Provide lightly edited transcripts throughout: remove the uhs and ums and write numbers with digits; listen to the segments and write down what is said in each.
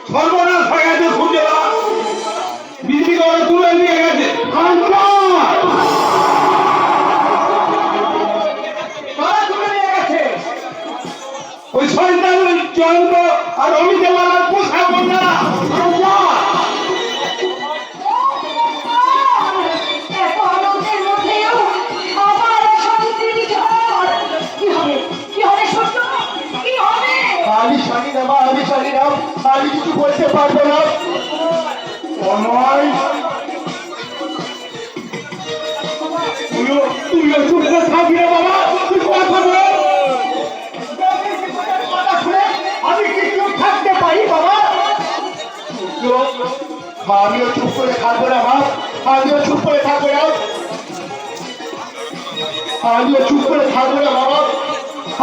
সর্বনাশ হয়ে গেছে খুঁজে না বিধি করে তুলে নিয়ে গেছে ওই সন্তান জয়ন্ত আর অমিতে লালার পোষাবো না আমি কিছু বলতে পারবো না তুইও চুপ করে থাকবি না বাবা তুই কথা বল আমি কি চুপ থাকতে পারি বাবা আমিও চুপ করে থাকবো না মা আমিও চুপ করে থাকবো না আমিও চুপ করে থাকবো না বাবা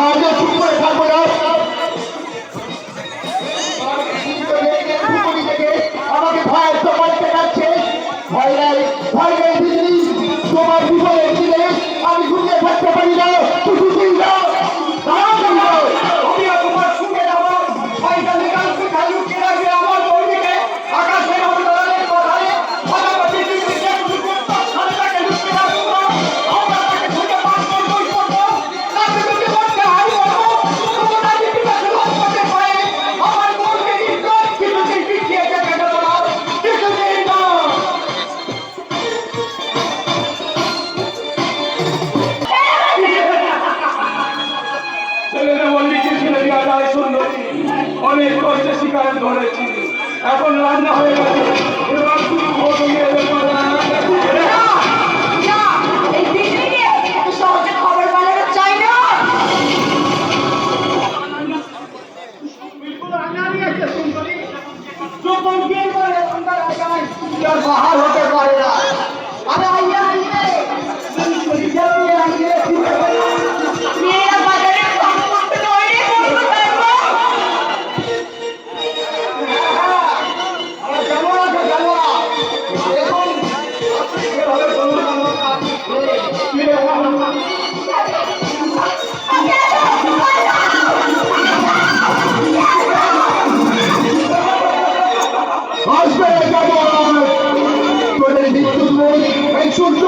আমিও চুপ করে থাকবো না আমাকে ভয় তো করতে যাচ্ছে ভয় নাই দিদি তোমার বিপদে দিলে আমি ঘুমিয়ে থাকতে পারি না কিছুতেই না আমি তোমার সঙ্গে যাবো শয়তানি কালকে খালু কে রাখবে আমার বউকে আকাশে আমাদের কথায় ফাটাফাটি দিতে শুরু করতে খালটাকে লুকিয়ে রাখবো আমরা তাকে খুঁজে বার করবই করবো তাকে যদি করতে হয় বলবো তোমরা যদি কিছু করতে পারে আমার বউকে কিছুতেই পিছিয়ে যেতে দেবো না কিছুতেই না ছেলেরা বললি ছেলে দেওয়া যায় সুন্দরী অনেক কষ্টে শিকার ধরেছি এখন রান্না হয়ে গেছে এবার শুধু ভোট নিয়ে বাহার হতে পারে না আরে আইয়া আসবে তোদের বিদ্যুৎ সূর্য